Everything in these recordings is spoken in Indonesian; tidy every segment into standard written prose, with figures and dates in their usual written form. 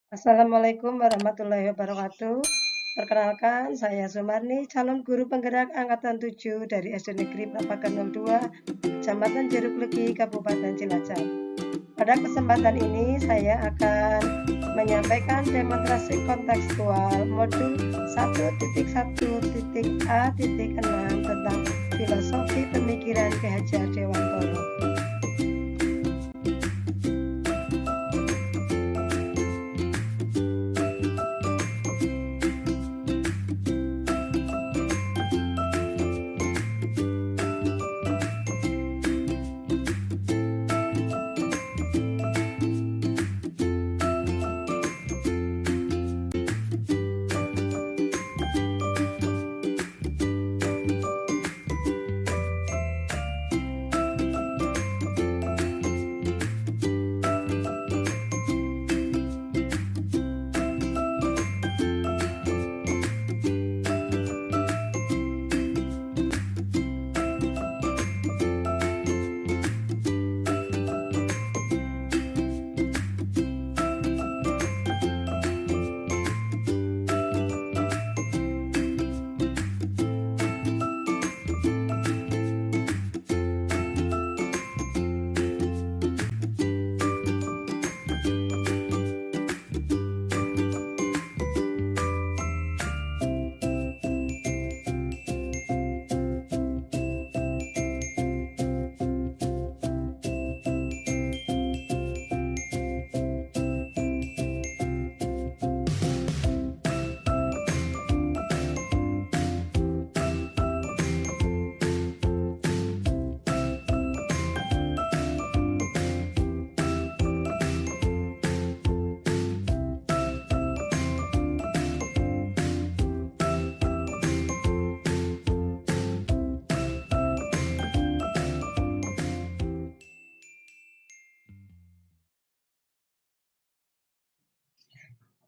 Assalamualaikum warahmatullahi wabarakatuh. Perkenalkan, saya Sumarni, calon guru penggerak Angkatan 7 dari SD Negeri Prapagan 02, Kecamatan Jeruk Legi, Kabupaten Cilacap. Pada kesempatan ini, saya akan menyampaikan demonstrasi kontekstual modul 1.1.A.6 tentang filosofi pemikiran Ki Hajar Dewantara.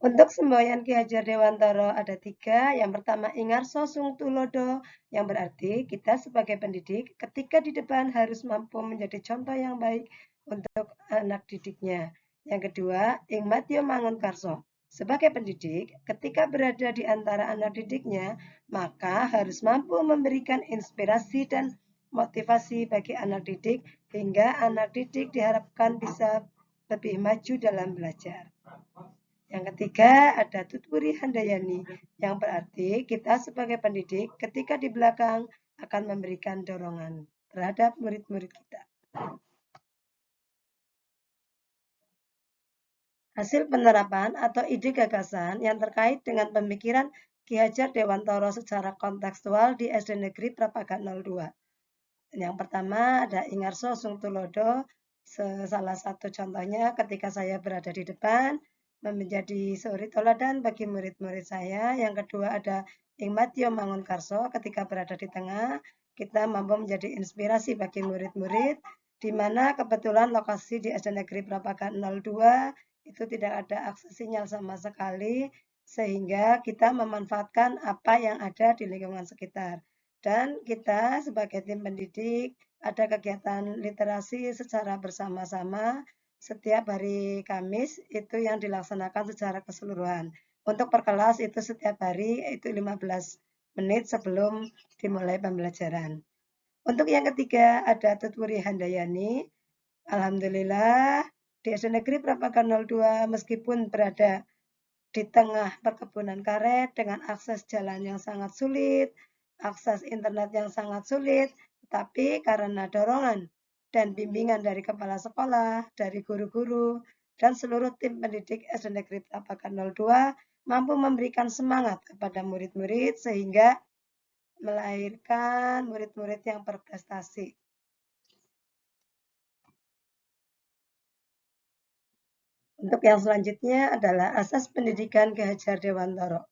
Untuk semboyan Ki Hajar Dewantara ada 3. Yang pertama, Ingarso Sung Tulodo, yang berarti kita sebagai pendidik ketika di depan harus mampu menjadi contoh yang baik untuk anak didiknya. Yang kedua, Ing Matio Mangunkarso. Sebagai pendidik, ketika berada di antara anak didiknya, maka harus mampu memberikan inspirasi dan motivasi bagi anak didik hingga anak didik diharapkan bisa lebih maju dalam belajar. Yang ketiga ada Tutwuri Handayani, yang berarti kita sebagai pendidik ketika di belakang akan memberikan dorongan terhadap murid-murid kita. Hasil penerapan atau ide gagasan yang terkait dengan pemikiran Ki Hajar Dewantara secara kontekstual di SD Negeri Prapagan 02. Yang pertama ada Ingarso Sung Tulodo, salah satu contohnya ketika saya berada di depan, menjadi suri teladan bagi murid-murid saya. Yang kedua ada Ing Matio Mangunkarso, ketika berada di tengah, kita mampu menjadi inspirasi bagi murid-murid, di mana kebetulan lokasi di SD Negeri Prapagan 02 itu tidak ada akses sinyal sama sekali, sehingga kita memanfaatkan apa yang ada di lingkungan sekitar. Dan kita sebagai tim pendidik ada kegiatan literasi secara bersama-sama setiap hari Kamis itu yang dilaksanakan secara keseluruhan. Untuk per kelas itu setiap hari itu 15 menit sebelum dimulai pembelajaran. Untuk yang ketiga ada Tutwuri Handayani. Alhamdulillah di SD Negeri Prapagan 02 meskipun berada di tengah perkebunan karet dengan akses jalan yang sangat sulit, akses internet yang sangat sulit, tetapi karena dorongan dan bimbingan dari kepala sekolah, dari guru-guru, dan seluruh tim pendidik SD Negeri Prapagan 02 mampu memberikan semangat kepada murid-murid sehingga melahirkan murid-murid yang berprestasi. Untuk yang selanjutnya adalah asas pendidikan Ki Hajar Dewantara.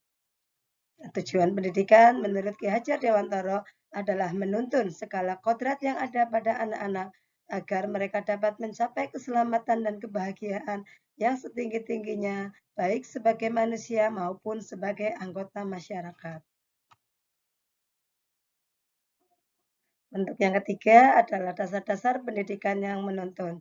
Tujuan pendidikan menurut Ki Hajar Dewantara adalah menuntun segala kodrat yang ada pada anak-anak agar mereka dapat mencapai keselamatan dan kebahagiaan yang setinggi-tingginya, baik sebagai manusia maupun sebagai anggota masyarakat. Untuk yang ketiga adalah dasar-dasar pendidikan yang menuntun.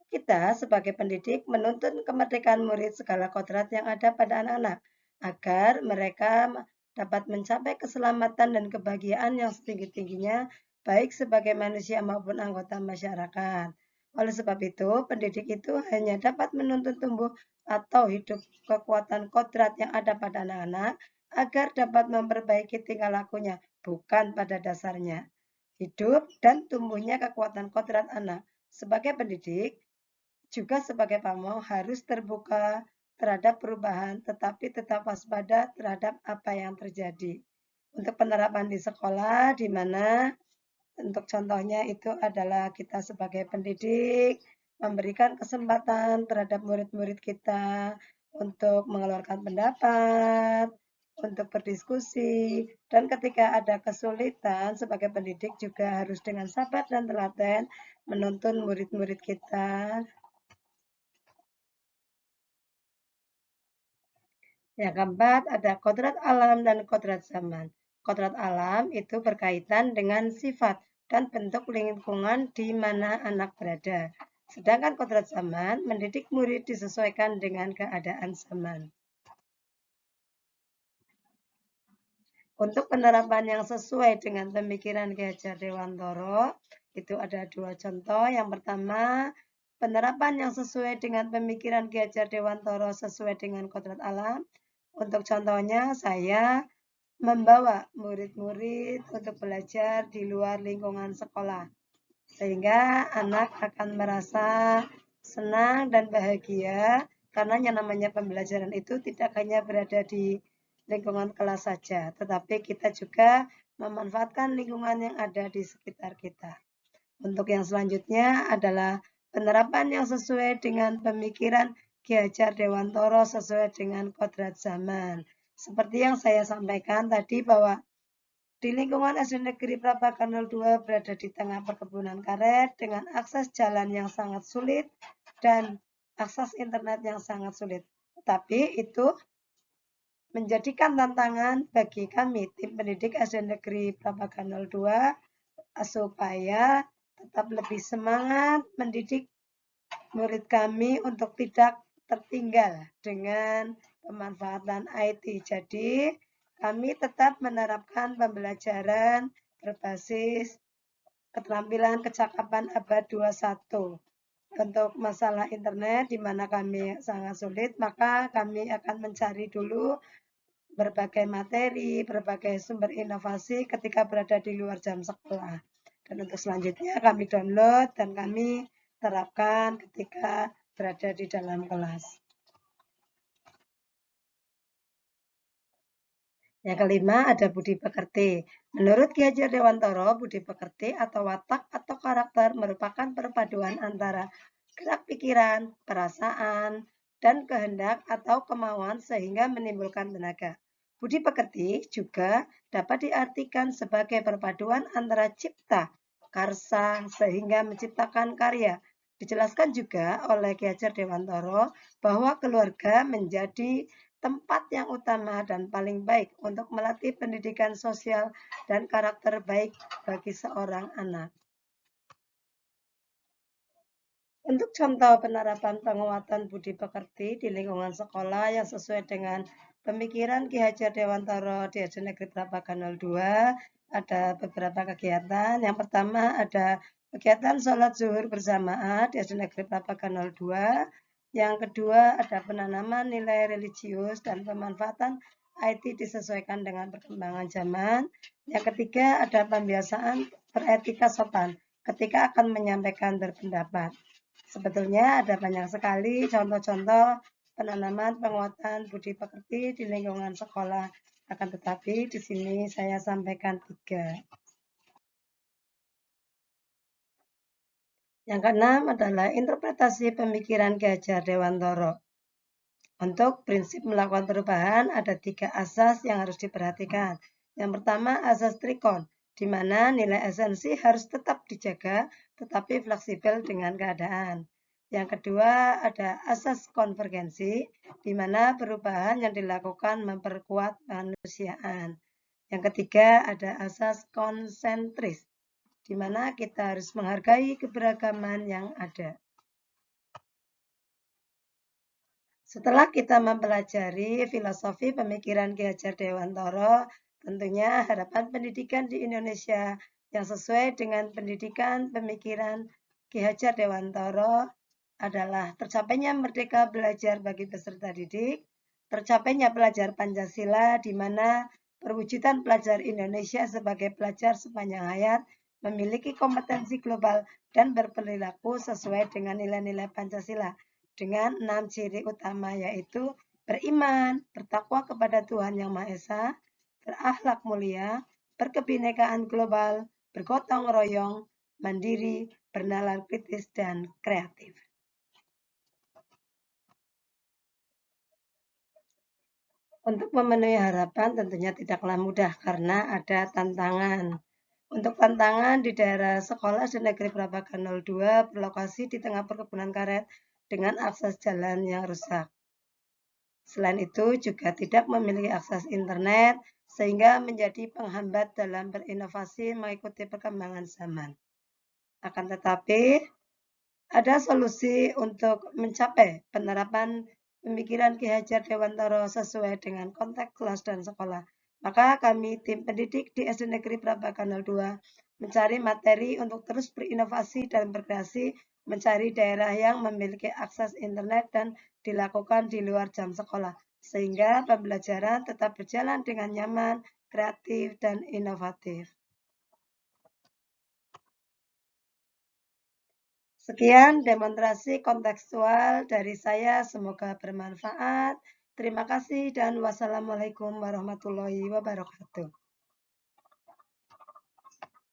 Kita sebagai pendidik menuntun kemerdekaan murid segala kodrat yang ada pada anak-anak agar mereka dapat mencapai keselamatan dan kebahagiaan yang setinggi-tingginya baik sebagai manusia maupun anggota masyarakat. Oleh sebab itu, pendidik itu hanya dapat menuntun tumbuh atau hidup kekuatan kodrat yang ada pada anak-anak agar dapat memperbaiki tingkah lakunya, bukan pada dasarnya. Hidup dan tumbuhnya kekuatan kodrat anak. Sebagai pendidik, juga sebagai pamong harus terbuka terhadap perubahan, tetapi tetap waspada terhadap apa yang terjadi. Untuk penerapan di sekolah, di mana untuk contohnya itu adalah kita sebagai pendidik memberikan kesempatan terhadap murid-murid kita untuk mengeluarkan pendapat, untuk berdiskusi, dan ketika ada kesulitan sebagai pendidik juga harus dengan sabar dan telaten menuntun murid-murid kita. Yang keempat, ada kodrat alam dan kodrat zaman. Kodrat alam itu berkaitan dengan sifat dan bentuk lingkungan di mana anak berada. Sedangkan kodrat zaman mendidik murid disesuaikan dengan keadaan zaman. Untuk penerapan yang sesuai dengan pemikiran Ki Hajar Dewantara, itu ada dua contoh. Yang pertama, penerapan yang sesuai dengan pemikiran Ki Hajar Dewantara sesuai dengan kodrat alam. Untuk contohnya, saya membawa murid-murid untuk belajar di luar lingkungan sekolah, sehingga anak akan merasa senang dan bahagia karena yang namanya pembelajaran itu tidak hanya berada di lingkungan kelas saja, tetapi kita juga memanfaatkan lingkungan yang ada di sekitar kita. Untuk yang selanjutnya adalah penerapan yang sesuai dengan pemikiran Ki Hajar Dewantara sesuai dengan kodrat zaman. Seperti yang saya sampaikan tadi bahwa di lingkungan SD Negeri Prapagar 02 berada di tengah perkebunan karet dengan akses jalan yang sangat sulit dan akses internet yang sangat sulit. Tetapi itu menjadikan tantangan bagi kami tim pendidik SD Negeri Prapagar 02 supaya tetap lebih semangat mendidik murid kami untuk tidak tertinggal dengan pemanfaatan IT. Jadi, kami tetap menerapkan pembelajaran berbasis keterampilan kecakapan abad 21. Untuk masalah internet, di mana kami sangat sulit, maka kami akan mencari dulu berbagai materi, berbagai sumber inovasi ketika berada di luar jam sekolah. Dan untuk selanjutnya kami download dan kami terapkan ketika berada di dalam kelas. Yang kelima ada budi pekerti. Menurut Ki Hajar Dewantara, budi pekerti atau watak atau karakter merupakan perpaduan antara gerak pikiran, perasaan, dan kehendak atau kemauan sehingga menimbulkan tenaga. Budi pekerti juga dapat diartikan sebagai perpaduan antara cipta, karsa, sehingga menciptakan karya. Dijelaskan juga oleh Ki Hajar Dewantara bahwa keluarga menjadi tempat yang utama dan paling baik untuk melatih pendidikan sosial dan karakter baik bagi seorang anak. Untuk contoh penerapan penguatan budi pekerti di lingkungan sekolah yang sesuai dengan pemikiran Ki Hajar Dewantara di SD Negeri Prapagar 02, ada beberapa kegiatan. Yang pertama ada kegiatan sholat zuhur berjamaah di SD Negeri Prapagar 02. Yang kedua ada penanaman nilai religius dan pemanfaatan IT disesuaikan dengan perkembangan zaman. Yang ketiga ada pembiasaan beretika sopan ketika akan menyampaikan berpendapat. Sebetulnya ada banyak sekali contoh-contoh penanaman penguatan budi pekerti di lingkungan sekolah. Akan tetapi di sini saya sampaikan 3. Yang keenam adalah interpretasi pemikiran Ki Hajar Dewantara. Untuk prinsip melakukan perubahan ada 3 asas yang harus diperhatikan. Yang pertama asas trikon, di mana nilai esensi harus tetap dijaga tetapi fleksibel dengan keadaan. Yang kedua ada asas konvergensi, di mana perubahan yang dilakukan memperkuat kemanusiaan. Yang ketiga ada asas konsentris, di mana kita harus menghargai keberagaman yang ada. Setelah kita mempelajari filosofi pemikiran Ki Hajar Dewantara, tentunya harapan pendidikan di Indonesia yang sesuai dengan pendidikan pemikiran Ki Hajar Dewantara adalah tercapainya merdeka belajar bagi peserta didik, tercapainya pelajar Pancasila di mana perwujudan pelajar Indonesia sebagai pelajar sepanjang hayat memiliki kompetensi global dan berperilaku sesuai dengan nilai-nilai Pancasila dengan 6 ciri utama yaitu beriman, bertakwa kepada Tuhan Yang Maha Esa, berakhlak mulia, berkebinekaan global, bergotong royong, mandiri, bernalar kritis, dan kreatif. Untuk memenuhi harapan tentunya tidaklah mudah karena ada tantangan. Untuk tantangan di daerah sekolah SD Negeri Prabaga 02 berlokasi di tengah perkebunan karet dengan akses jalan yang rusak. Selain itu juga tidak memiliki akses internet sehingga menjadi penghambat dalam berinovasi mengikuti perkembangan zaman. Akan tetapi ada solusi untuk mencapai penerapan pemikiran Ki Hajar Dewantara sesuai dengan konteks kelas dan sekolah. Maka kami tim pendidik di SD Negeri Prabaga 02 mencari materi untuk terus berinovasi dan berkreasi mencari daerah yang memiliki akses internet dan dilakukan di luar jam sekolah sehingga pembelajaran tetap berjalan dengan nyaman, kreatif, dan inovatif. Sekian demonstrasi kontekstual dari saya, semoga bermanfaat. Terima kasih dan wassalamualaikum warahmatullahi wabarakatuh.